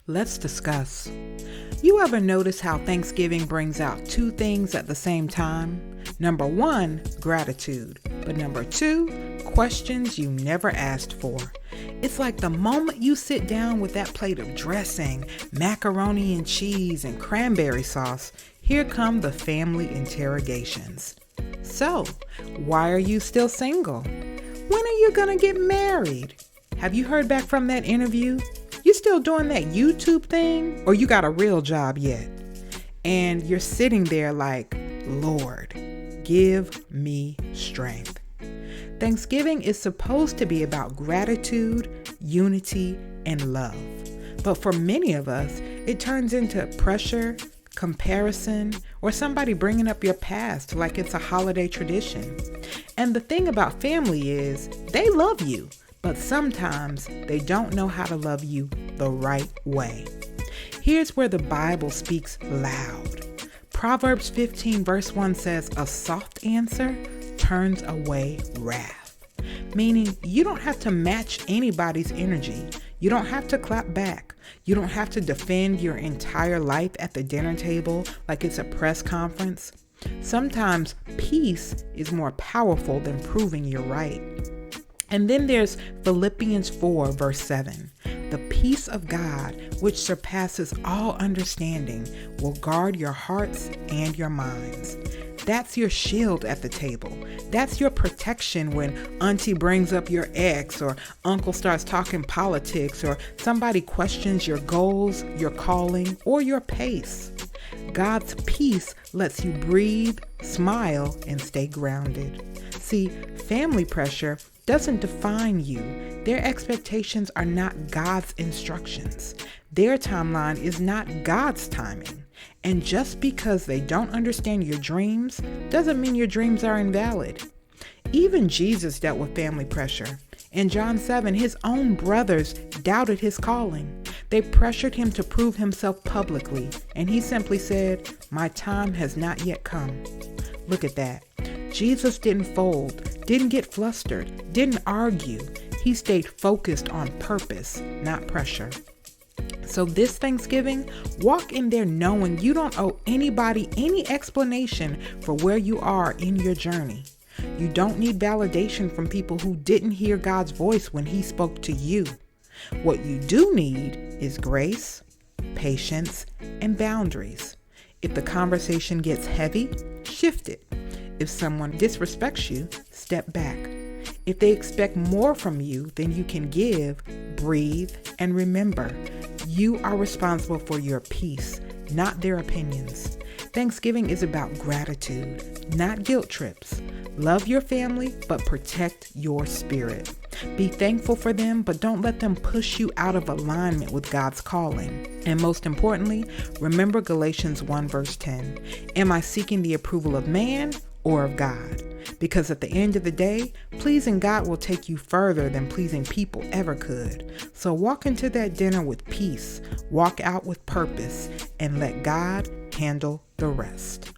Let's discuss. You ever notice how Thanksgiving brings out two things at the same time? Number one, gratitude. But number two, questions you never asked for. It's like the moment you sit down with that plate of dressing, macaroni and cheese, and cranberry sauce, here come the family interrogations. So, why are you still single? When are you gonna get married? Have you heard back from that interview? You still doing that YouTube thing? Or you got a real job yet? And you're sitting there like, Lord, give me strength. Thanksgiving is supposed to be about gratitude, unity, and love. But for many of us, it turns into pressure, comparison, or somebody bringing up your past like it's a holiday tradition. And the thing about family is they love you, but sometimes they don't know how to love you the right way. Here's where the Bible speaks loud. Proverbs 15 verse 1 says, "A soft answer turns away wrath." Meaning you don't have to match anybody's energy. You don't have to clap back. You don't have to defend your entire life at the dinner table like it's a press conference. Sometimes peace is more powerful than proving you're right. And then there's Philippians 4 verse 7. "The peace of God, which surpasses all understanding, will guard your hearts and your minds." That's your shield at the table. That's your protection when auntie brings up your ex, or uncle starts talking politics, or somebody questions your goals, your calling, or your pace. God's peace lets you breathe, smile, and stay grounded. See, family pressure doesn't define you. Their expectations are not God's instructions. Their timeline is not God's timing. And just because they don't understand your dreams doesn't mean your dreams are invalid. Even Jesus dealt with family pressure. In John 7, his own brothers doubted his calling. They pressured him to prove himself publicly, and he simply said, "My time has not yet come." Look at that. Jesus didn't fold, didn't get flustered, didn't argue. He stayed focused on purpose, not pressure. So this Thanksgiving, walk in there knowing you don't owe anybody any explanation for where you are in your journey. You don't need validation from people who didn't hear God's voice when He spoke to you. What you do need is grace, patience, and boundaries. If the conversation gets heavy, shift it. If someone disrespects you, step back. If they expect more from you than you can give, breathe and remember, you are responsible for your peace, not their opinions. Thanksgiving is about gratitude, not guilt trips. Love your family, but protect your spirit. Be thankful for them, but don't let them push you out of alignment with God's calling. And most importantly, remember Galatians 1 verse 10. Am I seeking the approval of man or of God? Because at the end of the day, pleasing God will take you further than pleasing people ever could. So walk into that dinner with peace, walk out with purpose, and let God handle the rest.